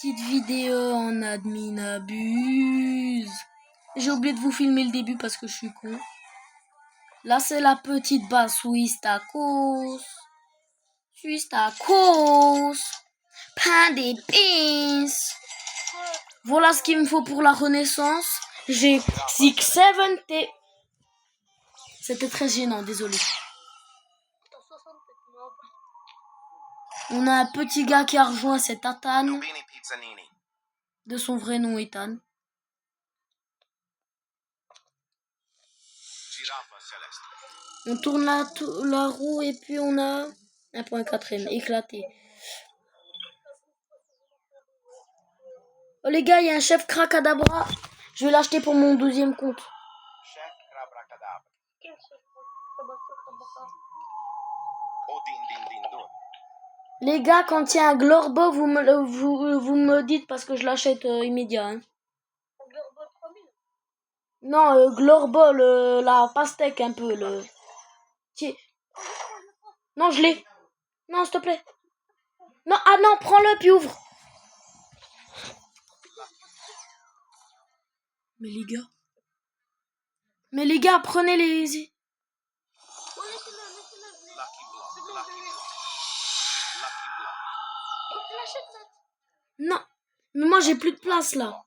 petite vidéo en admin abuse. J'ai oublié de vous filmer le début parce que je suis con. Là, c'est la petite base Suisse tacos. Suisse tacos. Pain d'épices. Voilà ce qu'il me faut pour la renaissance. J'ai 670. C'était très gênant, désolé. On a un petit gars qui a rejoint, c'est Tatane. De son vrai nom, Ethan. On tourne la roue et puis on a 1.4M éclaté. Oh les gars, il y a un chef Cracadabra. Je vais l'acheter pour mon 12e compte. Les gars, quand il y a un Glorbo, vous me dites parce que je l'achète immédiat. Hein. Non, Glorbo, la pastèque un peu. Tiens. Non, je l'ai. Non, s'il te plaît. Non, ah non, prends-le puis ouvre. Mais les gars, prenez les... Non, mais moi j'ai plus de place là.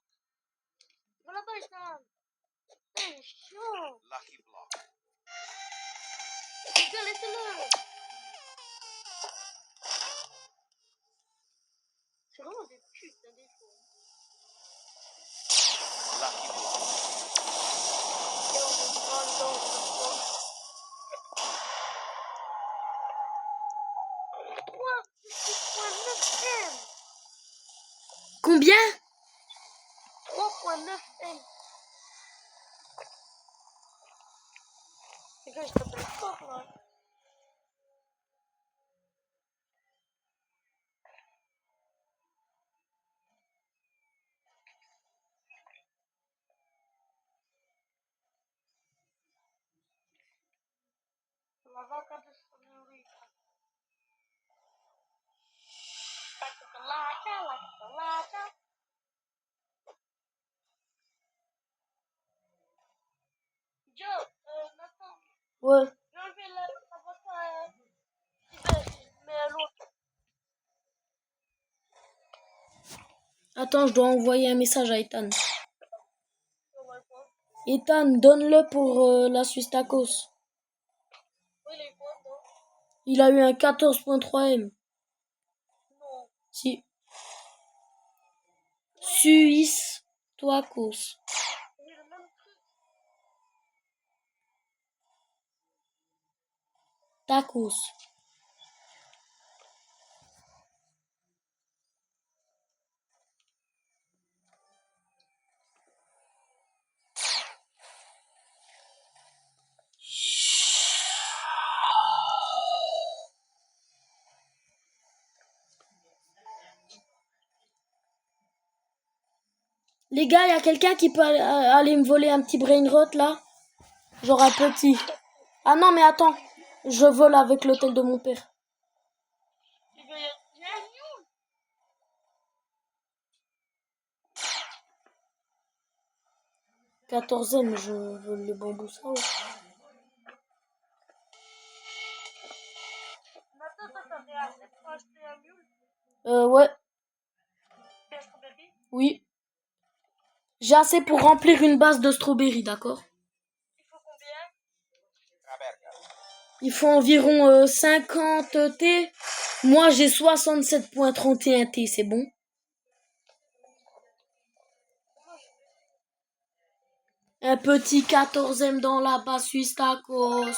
C'est vraiment des putains des fois. Combien? 3.9 M. Les gars, je t'appelle fort là. La vaca de Sonorica. La Joe, Nathan. Ouais. J'ai enlevé la vaca mais à l'autre. Attends, je dois envoyer un message à Ethan. Ethan, donne-le pour la Suisse Tacos. Il a eu un 14.3M. Non. Si. Suisse Tacos. Tacos. Les gars, il y a quelqu'un qui peut aller me voler un petit brain rot là? Genre un petit. Ah non, mais attends. Je vole avec l'hôtel de mon père. 14e, je veux le bambou ça. Ouais. Oui. J'ai assez pour remplir une base de strawberry, d'accord? Il faut environ 50 T. Moi, j'ai 67.31 T, c'est bon? Un petit 14e dans la base Suisse Tacos.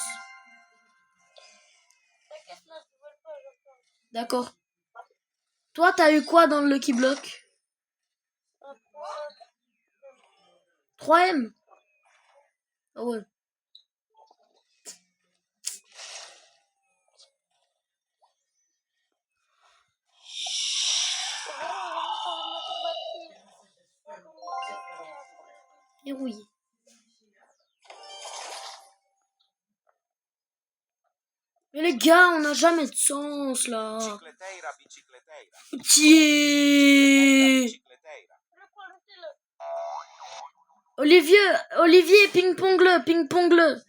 D'accord. Toi, t'as eu quoi dans le Lucky Block? 3M? Ah ouais. Et oui. Mais les gars, on n'a jamais de sens là. Tiens. Olivier, ping-pong-le, ping-pong-le.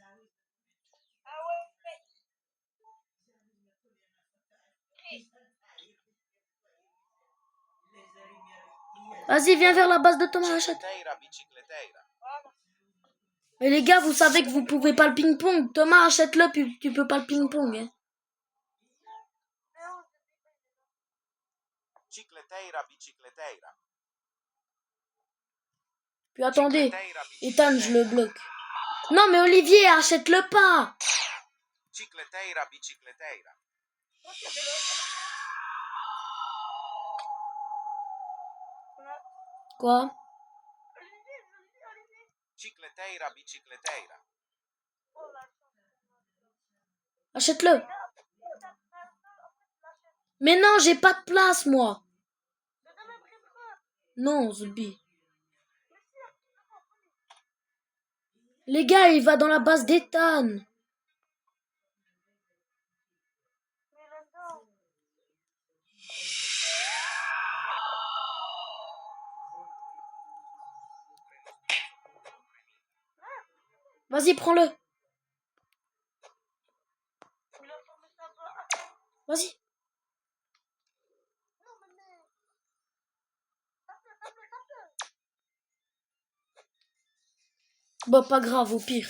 Vas-y, viens vers la base de Thomas, achète. Mais les gars, vous savez que vous pouvez pas le ping-pong. Thomas, achète-le, puis tu peux pas le ping-pong. Hein. Puis attendez, Ethan, je le bloque. Non, mais Olivier, achète-le pas. Quoi? Achète-le. Mais non, j'ai pas de place, moi. Non, Zubi. Les gars, il va dans la base d'Ethan. Vas-y, prends-le. Vas-y. Bah, pas grave, au pire.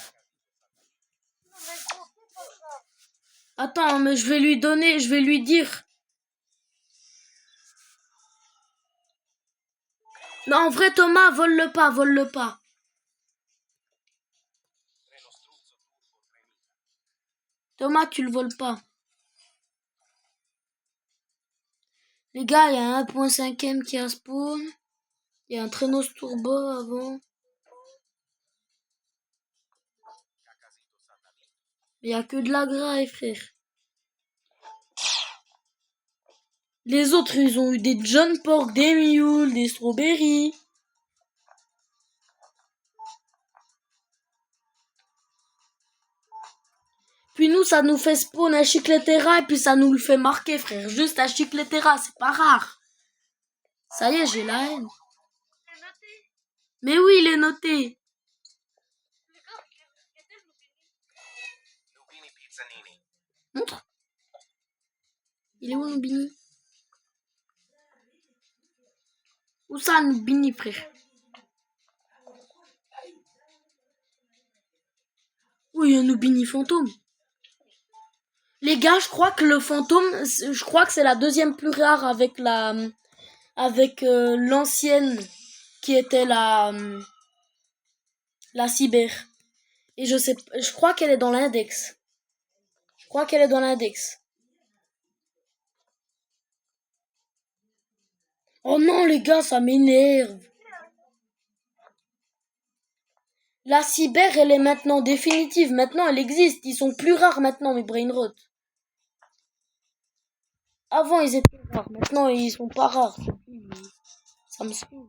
Attends, mais je vais lui dire. Non, en vrai, Thomas, vole-le pas, vole-le pas. Thomas, tu le voles pas. Les gars, il y a un 1.5ème qui a spawn. Il y a un traîneau turbo avant. Il y a que de la graille, frère. Les autres, ils ont eu des John Pork, des mules, des strawberries. Puis nous, ça nous fait spawn un Chicletera et puis ça nous le fait marquer, frère. Juste un Chicletera, c'est pas rare. Ça y est, j'ai la haine. Mais oui, il est noté. Montre. Il est où, Nubini? Où ça, Nubini, frère? Oui, il y a un Nubini fantôme. Les gars, je crois que le fantôme, je crois que c'est la deuxième plus rare avec l'ancienne qui était la cyber. Et je crois qu'elle est dans l'index. Oh non, les gars, ça m'énerve. La cyber, elle est maintenant définitive. Maintenant, elle existe. Ils sont plus rares maintenant, mes brainrot. Avant, ils étaient rares. Maintenant, ils sont pas rares. Ça me saoule.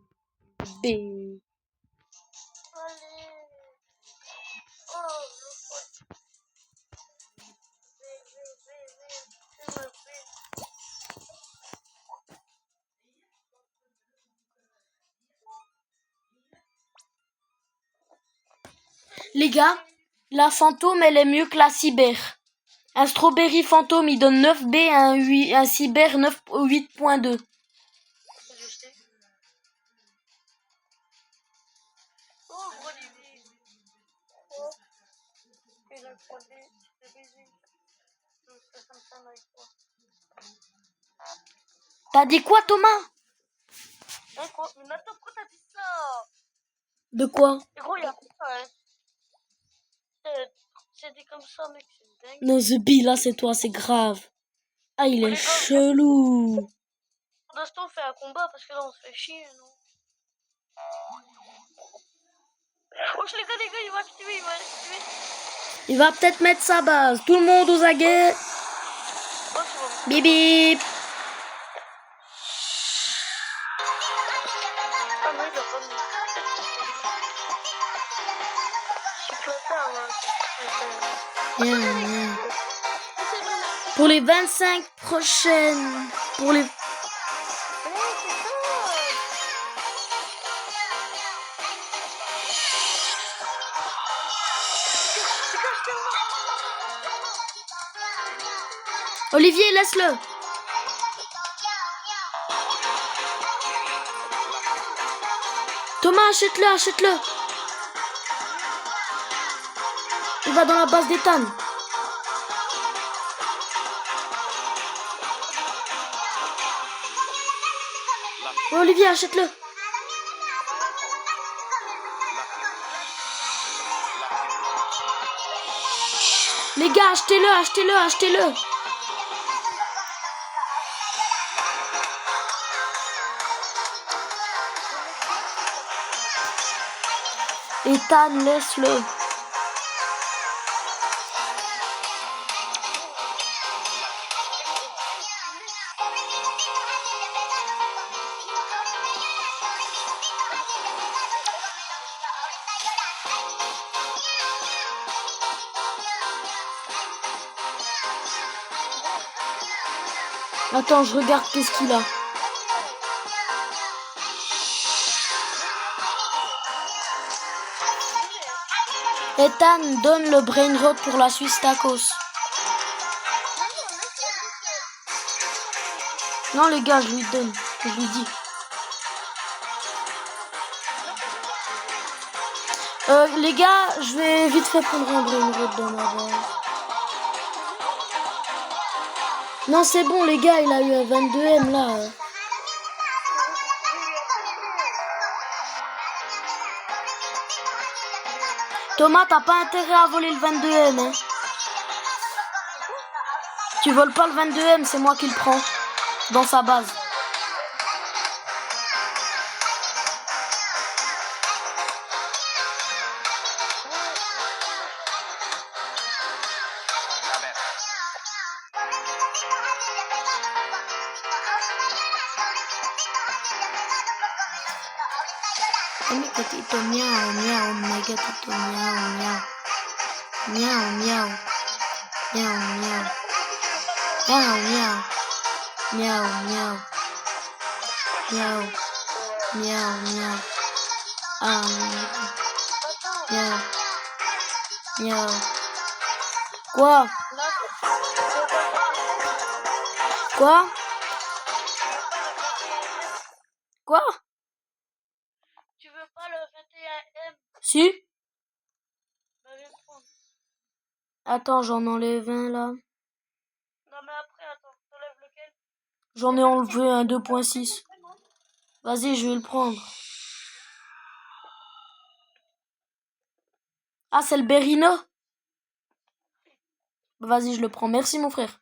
Les gars, la fantôme, elle est mieux que la cyber. Un strawberry fantôme, il donne 9B, un cyber 8.2. T'as dit quoi, Thomas? Mais attends, pourquoi t'as dit ça? De quoi? Gros, y'a pas, c'était comme ça, mec, c'est dingue. Non, The Bee, là, c'est toi, c'est grave. Ah, il est chelou. Pour l'instant, on fait un combat parce que là, on se fait chier, non? Oh, les gars, il va activer, Il va peut-être mettre sa base. Tout le monde aux aguets. Oh, c'est bon. Bip bip. Ah non, il a pas mis. Je suis Bien. Pour les 25 prochaines. Pour les... Olivier, laisse-le. Thomas, achète-le, achète-le. Il va dans la base d'Ethan. Olivier, achète-le. Les gars, achetez-le, achetez-le, achetez-le. Ethan, laisse-le. Attends, je regarde qu'est-ce qu'il a. Ethan, donne le brain rot pour la Suisse tacos. Non les gars, je lui donne. Je lui dis. Les gars, je vais vite fait prendre un brain rot dans ma base. Non, c'est bon les gars, il a eu un 22M là. Thomas, t'as pas intérêt à voler le 22M. Hein. Tu voles pas le 22M, c'est moi qui le prends. Dans sa base. Mi gatito miau miau, mi gatito miau miau. Miau miau. Miau miau. Miau miau. Miau miau. Miau. Miau miau. Ah miau. Miau. Quoi? Quoi? Quoi? Tu veux pas le 21M? Si? Bah, viens le prendre. Attends, j'en enlève un là. Non, mais après, attends, t'enlèves lequel? J'en ai enlevé un 2.6. Vas-y, je vais le prendre. Ah, c'est le Berino? Vas-y, je le prends. Merci, mon frère.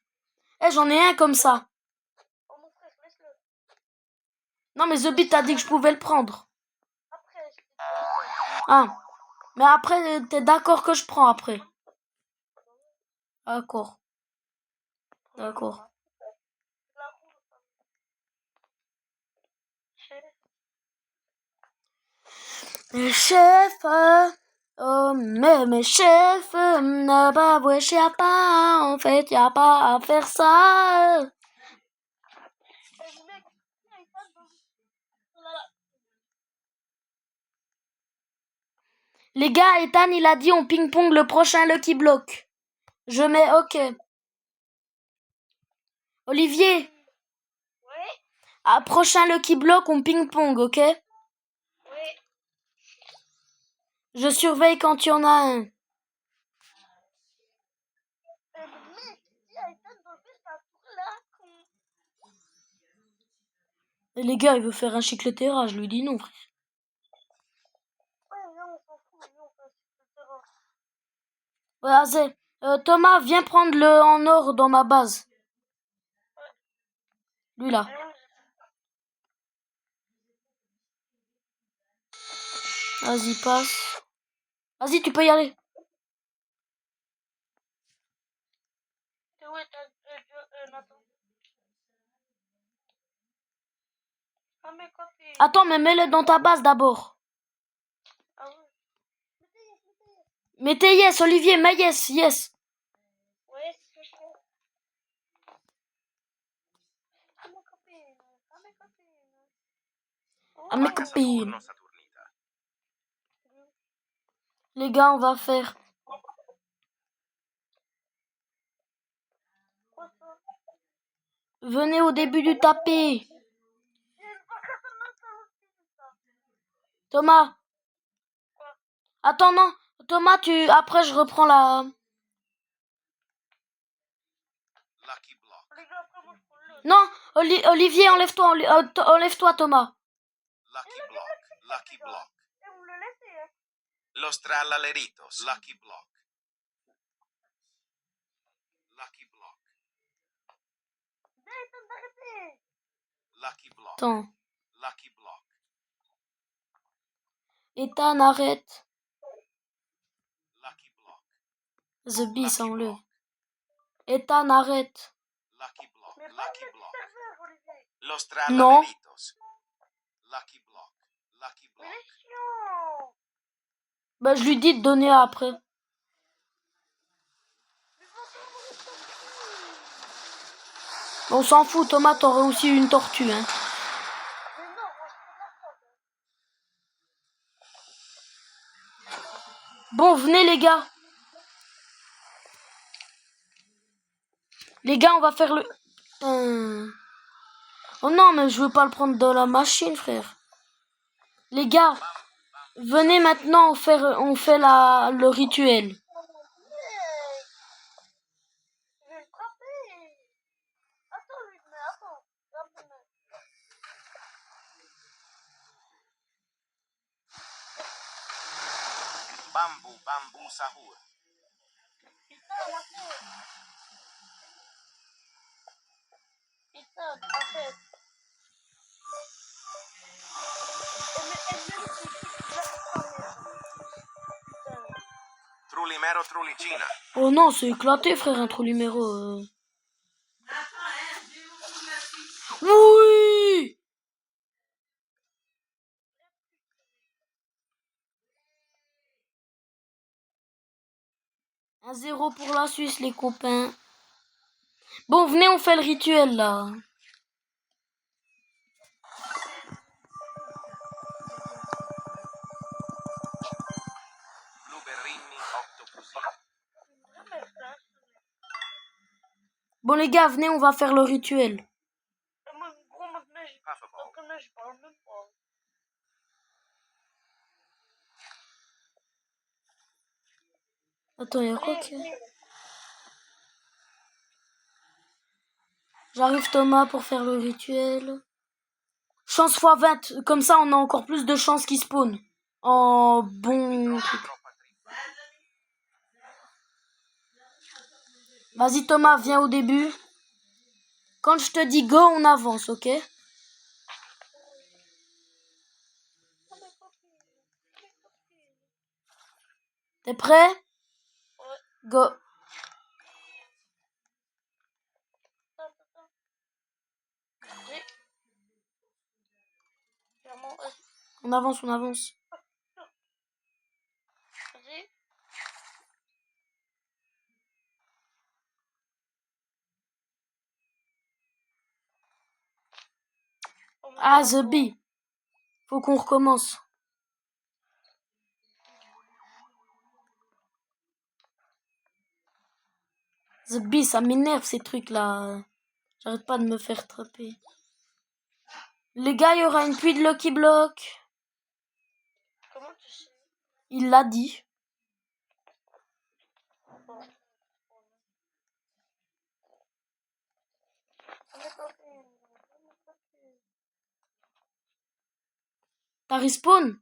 Eh, j'en ai un comme ça. Oh, mon frère, laisse-le. Non, mais The Beat a dit que je pouvais le prendre. Après, je te dis. Ah. Mais après, t'es d'accord que je prends après? D'accord. D'accord. La roue. Chef, oh, mais chef, n'a pas avoué, y'a pas, en fait, y'a pas à faire ça. Eh, mec, il passe dans la... Les gars, Ethan, il a dit on ping-pong le prochain Lucky Block. Je mets OK. Olivier, Oui? à prochain Lucky Block, on ping-pong, OK? Oui. Je surveille quand il y en a un. Mec, dis à Ethan d'enlever sa tour là, con. Et les gars, il veut faire un chicletera, je lui dis non, frère. Ouais, viens, on s'en fout, viens, on passe sur le terrain. Vas-y. Thomas, viens prendre le en or dans ma base. Lui là. Vas-y, passe. Vas-y, tu peux y aller. C'est où Nathan? Ah, mes copines. Attends, mais mets-le dans ta base d'abord. Ah ouais. Mettez yes, Olivier, mets yes, yes. Ouais, c'est ce que je fais. Ah, mes copines. Ah, mes copines. À mes copines. Les gars, on va faire. Quoi ça? Venez au début du tapis. Thomas. Attends, non. Thomas, après, je reprends la... Non, Olivier, enlève-toi, enlève-toi, Thomas. Lucky Block. Los Trallaleritos. Lucky Block. Lucky Block. Lucky Block. Attends. Lucky Block. Ethan, arrête. Lucky Block. The Bee, ça enlève. Ethan, arrête. Lucky Block. Lucky Block. Los Non. Trallaleritos. Lucky Block. Lucky Block. Bah, je lui dis de donner après. On s'en fout, Thomas, t'aurais aussi une tortue, hein. Bon, venez, les gars. Les gars, on va faire le... Oh non, mais je veux pas le prendre dans la machine, frère. Les gars, venez maintenant, on fait le rituel. Bamboo Sahur. Trulimero Trulicina. Oh non, c'est éclaté, frère, un trou numéro. Oui! 1-0 pour la Suisse, les copains. Bon, venez, on fait le rituel, là. Blueberrini Octopusi. Bon, les gars, venez, on va faire le rituel. Attends, y'a quoi qui... J'arrive, Thomas, pour faire le rituel. Chance x 20, comme ça, on a encore plus de chances qu'il spawn. En bon truc. Vas-y, Thomas, viens au début. Quand je te dis go, on avance, ok? T'es prêt? Go. On avance, on avance. Ah, The Bee. Faut qu'on recommence. The Bee, ça m'énerve ces trucs-là. J'arrête pas de me faire trapper. Les gars, il y aura une pluie de Lucky Block. Comment tu sais? Il l'a dit. T'as respawn?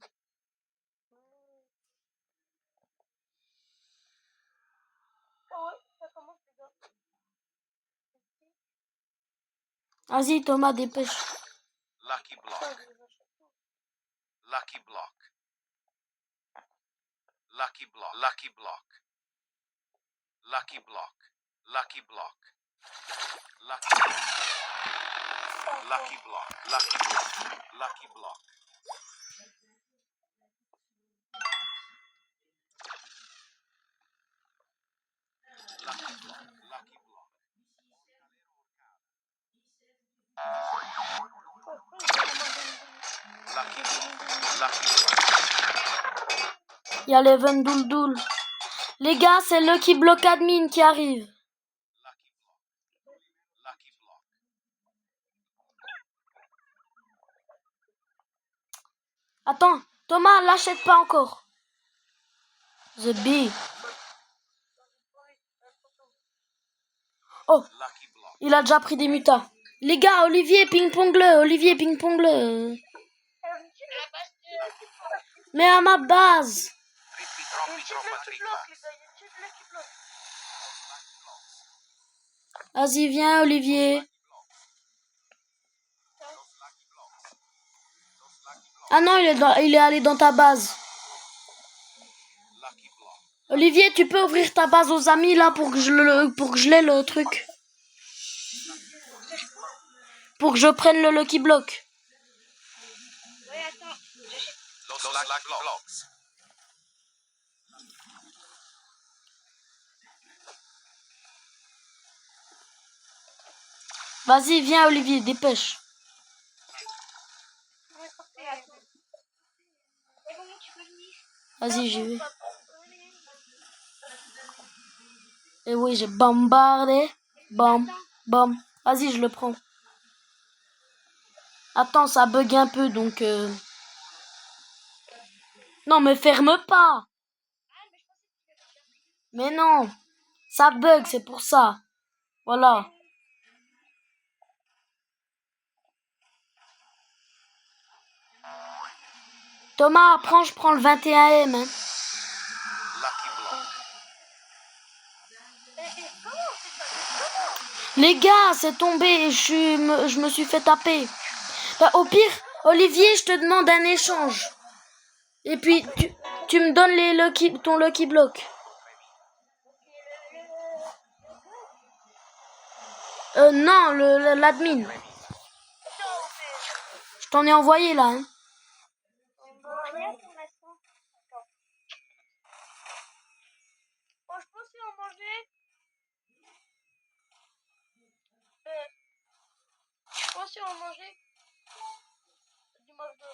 Vas-y, Thomas, dépêche. Lucky Block. Lucky Block. Lucky Block. Lucky Block. Lucky Block. Lucky Block. Lucky Block. Lucky Block. Lucky Block. Lucky Block. Lucky Block. Lucky Block. Lucky Block. Lucky Block. Il y a l'Even Doul. Les gars, c'est Lucky Block Admin qui arrive. Lucky Block. Lucky Block. Attends, Thomas, l'achète pas encore. The Bee. Oh, Lucky block. il a déjà pris des mutas. Les gars, Olivier, ping-pong-le. Olivier, ping-pong-le. À la base de... Mais à ma base. Trippi Il y a troppi une petite troppa Lucky trippa. Block, les gars. Il y a une petite Lucky Block. Vas-y, viens, Olivier. Ah non, il est allé dans ta base. Lucky block. Olivier, tu peux ouvrir ta base aux amis là pour que je l'ai le truc. Pour que je prenne le Lucky Block. Ouais, attends. J'achète. Los lucky blocks. Vas-y, viens, Olivier, dépêche. Ouais, parfait, attends. C'est bon, tu peux venir. Vas-y, j'y vais. Papa. Et oui, j'ai bombardé. Bam, bam. Vas-y, je le prends. Attends, ça bug un peu, donc... Non, mais ferme pas. Mais non. Ça bug, c'est pour ça. Voilà. Thomas, prends, je prends le 21M. Hein. Lucky block. Les gars, c'est tombé. Je me suis fait taper. Bah, au pire, Olivier, je te demande un échange. Et puis, tu me donnes ton Lucky Block. Non, l'admin. Je t'en ai envoyé là. Hein. Rien pour l'instant. Attends. Oh, je pensais en manger. Je pensais en manger. Du McDo.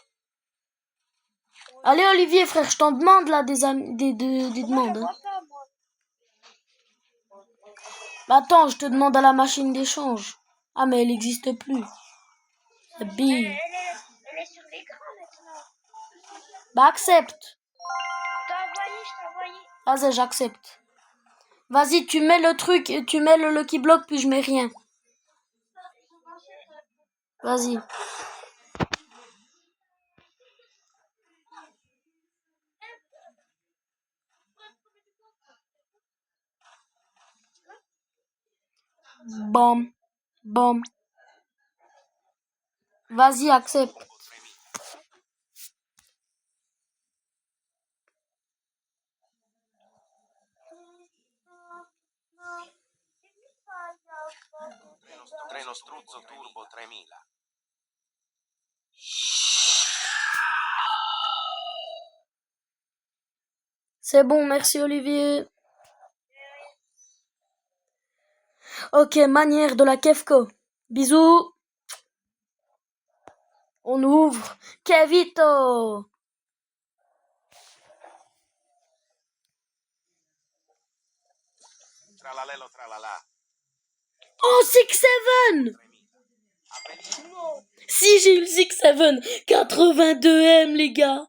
Allez, Olivier, frère, je t'en demande là des demandes. Hein. Moi, pas, moi. Bah, attends, je te demande à la machine d'échange. Ah, mais elle n'existe plus. C'est bille. Elle est sur l'écran maintenant. Bah, accepte. T'as envoyé, je t'ai envoyé. Vas-y, j'accepte. Vas-y, tu mets le truc, tu mets le Lucky Block, puis je mets rien. Vas-y. Bam. Bam. Vas-y, accepte. Treno struzzo turbo 3000. C'est bon, merci Olivier. Ok, manière de la Kefko. Bisous. On ouvre. Kevito. Tralalelo tralala. Oh, 6-7. Si, j'ai eu le 6-7. 82M, les gars.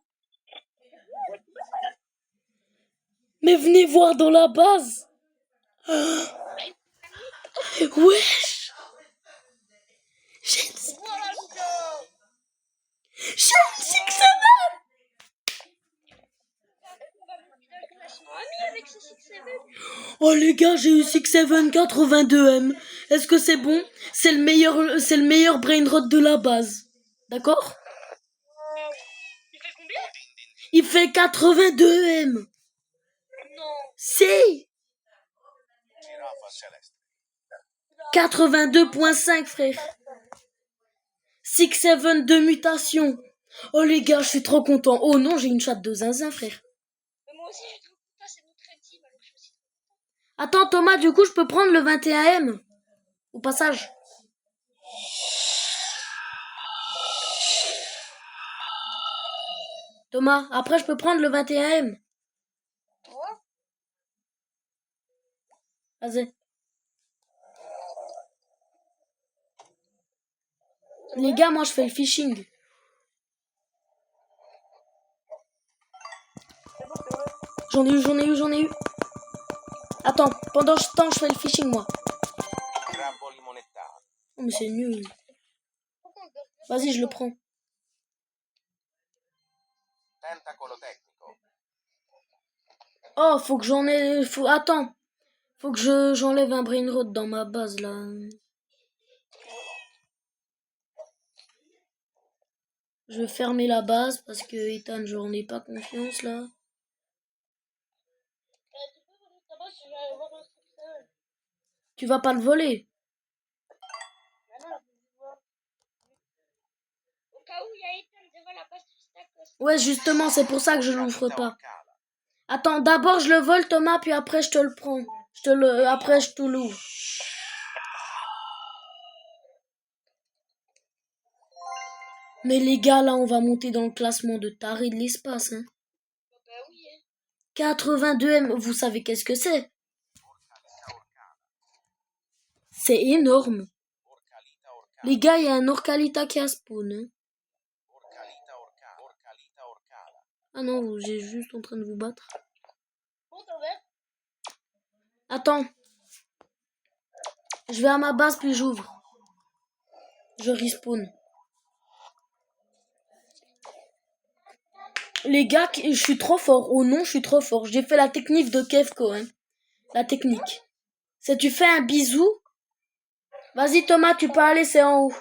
Mais venez voir dans la base. Wesh. J'ai le 6-7. Avec ce 6-7. Oh les gars, j'ai eu 6-7 82M. Est-ce que c'est bon? C'est le meilleur brain rot de la base. D'accord? Il fait combien? Il fait 82M. Non. Si. Giraffa celeste. 82.5 frère. 6-7 de mutation. Oh les gars, je suis trop content. Oh non, j'ai une chatte de zinzin frère. Mais moi aussi, je trouve que ça, c'est notre team. Alors je me suis dit, Attends Thomas, du coup je peux prendre le 21M. Au passage. Thomas, après je peux prendre le 21M. quoi? Vas-y. Les gars, moi je fais le phishing. J'en ai eu. Attends, pendant ce temps, je fais le phishing, moi. Crabbo limonettato. Oh, mais c'est nul. Pourquoi on doit faire Vas-y, je le ça? prends. Tentacolo tecnico. Oh, faut que j'en ai... Attends. Faut que j'enlève un brain rot dans ma base, là. Je vais fermer la base parce que Ethan, j'en ai pas confiance, là. Tu peux voler ta base, je vais aller voir un subsol. Tu vas pas le voler. Ah non, je vais voir. Au cas où il y a Ethan devant la base du Stakos. Ouais, justement, c'est pour ça que je l'ouvre Orcalita pas. orcala. Attends, d'abord je le vole, Thomas, puis après je te le prends. Après je te l'ouvre. Mais les gars, là, on va monter dans le classement de taré de l'espace, hein. Bah oui, hein. 82M, vous savez qu'est-ce que c'est? Orcalita orcala. C'est énorme. Orcalita orcala. Les gars, il y a un Orcalita qui a spawn, hein. Orcalita orcala. Orcalita orcala. Ah non, vous êtes juste en train de vous battre. Bon, t'as ouvert? Attends. Je vais à ma base, puis j'ouvre. Je respawn. Les gars, je suis trop fort. Oh non, je suis trop fort. J'ai fait la technique de Kevko, hein. La technique. C'est tu fais un bisou. Vas-y Thomas, tu peux aller, c'est en haut. Ouais,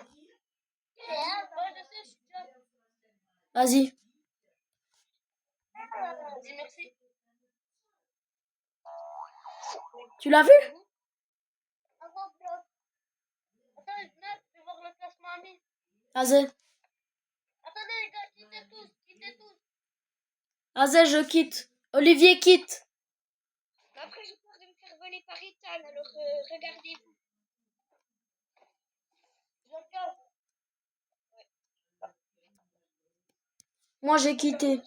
je sais, je suis déjà. Vas-y. Dis merci. Tu l'as vu? Attends, je vais voir le classement ami. Vas-y. Attendez, les gars, quittez tous, quittez tous. Vas-y, je quitte. Olivier quitte. Mais après, je pourrais me faire voler par Ethan, alors regardez-vous. J'entends. Moi j'ai quitté.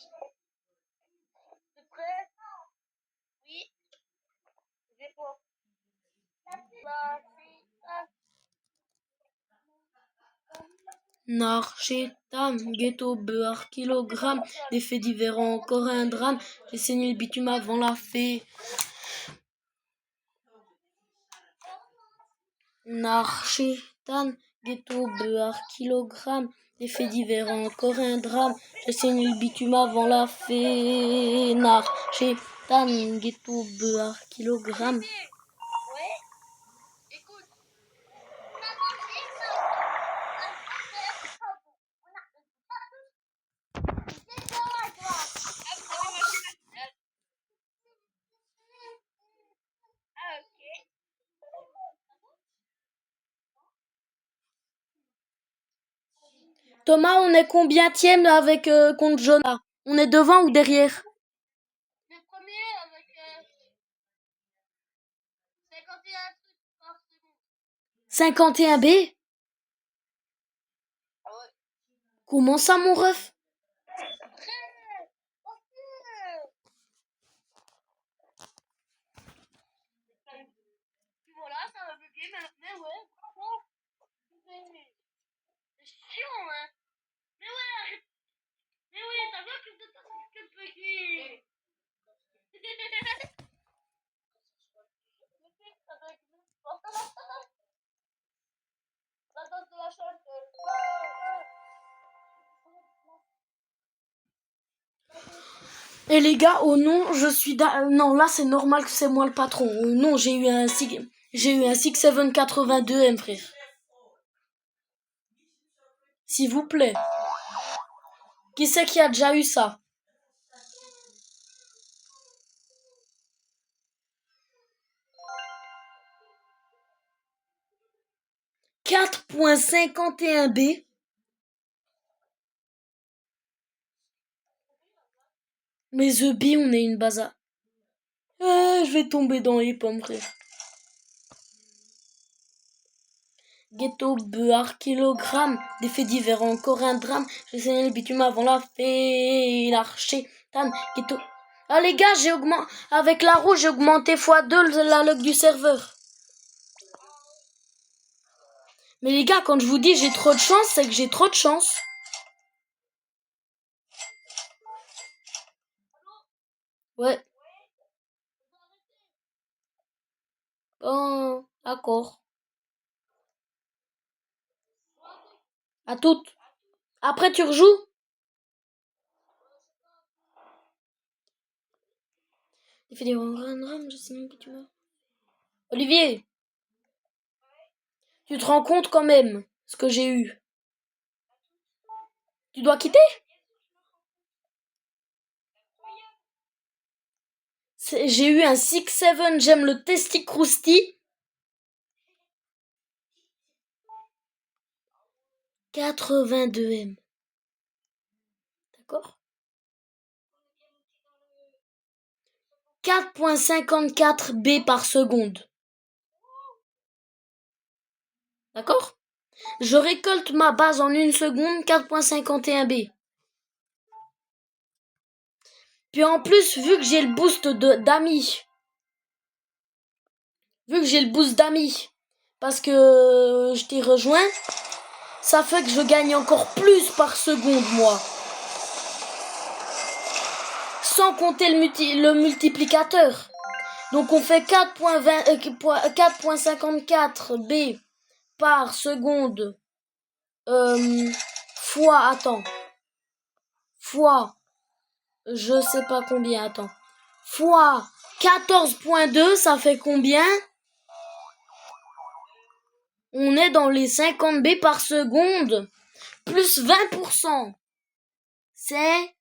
C'est prêt? Oui. J'ai quoi? Bah, Nar, chétam, ghetto, beurre, kilogramme, des faits divers, encore un drame. J'ai saigné le bitume avant la fée. Nar, chétam, ghetto, beurre, kilogramme, des faits divers, encore un drame. J'ai saigné le bitume avant la fée. Nar, chétam, ghetto, beurre, kilogramme. ouais. Écoute. Ah, ok. Thomas, on est combienième avec contre Jonah? On est devant ou derrière? Le premier avec 51 trucs par seconde. 51B? Ah ouais. Comment ça, mon ref? Très. Voilà, ça va bugger, mais ouais, bravo. C'est chiant, hein. Mais ouais, arrête. Mais oui, t'as vu que c'est que bugger. La danse de la chance. Et les gars, oh non, je suis non, là c'est normal que c'est moi le patron. Oh non, j'ai eu un 6782M, frère. S'il vous plaît. Qui c'est qui a déjà eu ça? « 4.51B. Mais The B, on est une baza. Je vais tomber dans les pommes, frère. Ghetto, beurre, kilogramme, des faits divers, encore un drame. J'ai saigné le bitume avant la fée, l'archer, tan, ghetto. Ah les gars, j'ai augmenté, avec la rouge, j'ai augmenté x2 la log du serveur. Mais les gars, quand je vous dis j'ai trop de chance, c'est que j'ai trop de chance. Ouais. Oh, d'accord. À toutes. Après, tu rejoues? Il fait des ram, je sais même plus tu meurs. Olivier, tu te rends compte quand même ce que j'ai eu? Tu dois quitter? J'ai eu un 6-7, j'aime le Testicrousti. 82 M. D'accord? 4.54 B par seconde. D'accord? Je récolte ma base en 1 seconde, 4.51 B. Puis en plus, vu que j'ai le boost d'amis, parce que je t'ai rejoint, ça fait que je gagne encore plus par seconde, moi. Sans compter le multiplicateur. Donc on fait 4.54 B par seconde fois je sais pas combien, attends, fois 14.2, ça fait combien? On est dans les 50 B par seconde, plus 20%. C'est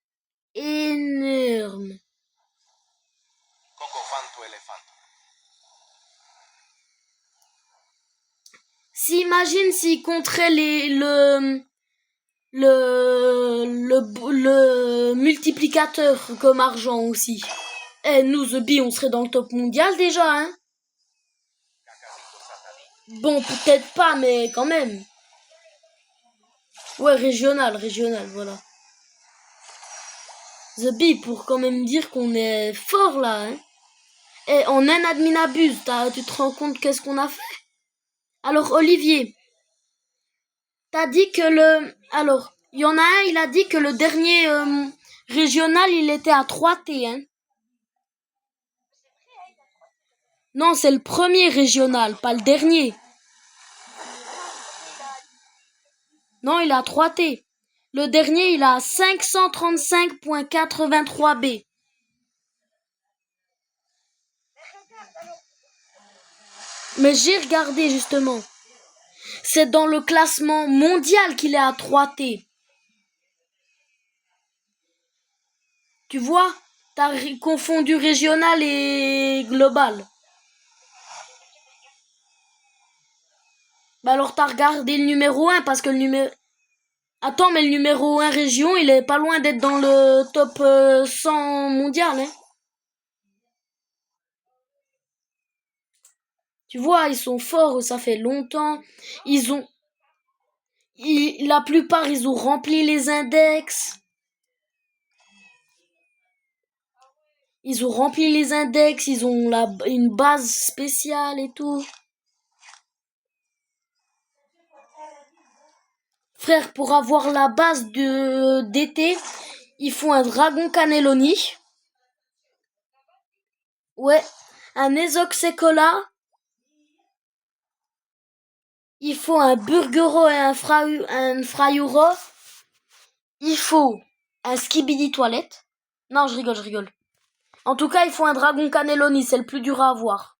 énorme. Imagine s'il compterait le multiplicateur comme argent aussi. Eh, nous, The Bee, on serait dans le top mondial déjà, hein? Bon, peut-être pas, mais quand même. Ouais, régional, voilà. The Bee, pour quand même dire qu'on est fort là, hein? Et en un admin abuse, tu te rends compte qu'est-ce qu'on a fait? Alors, Olivier, t'as dit que alors, il y en a un, il a dit que le dernier régional, il était à 3T, hein? Non, c'est le premier régional, pas le dernier. Non, il a 3T. Le dernier, il a 535.83 B. Mais j'ai regardé justement. C'est dans le classement mondial qu'il est à 3T. Tu vois, t'as confondu régional et global. Bah alors t'as regardé le numéro 1 parce que le numéro... Attends, mais le numéro 1 région, il est pas loin d'être dans le top 100 mondial, hein. Tu vois, ils sont forts, ça fait longtemps. La plupart, ils ont rempli les index. Ils ont rempli les index, ils ont une base spéciale et tout. Frère, pour avoir la base d'été, il faut un dragon cannelloni. Ouais, un Esoxecola. Il faut un Burgero et un Frayuro. Il faut un Skibidi toilette. Non, je rigole. En tout cas, il faut un dragon cannelloni, c'est le plus dur à avoir.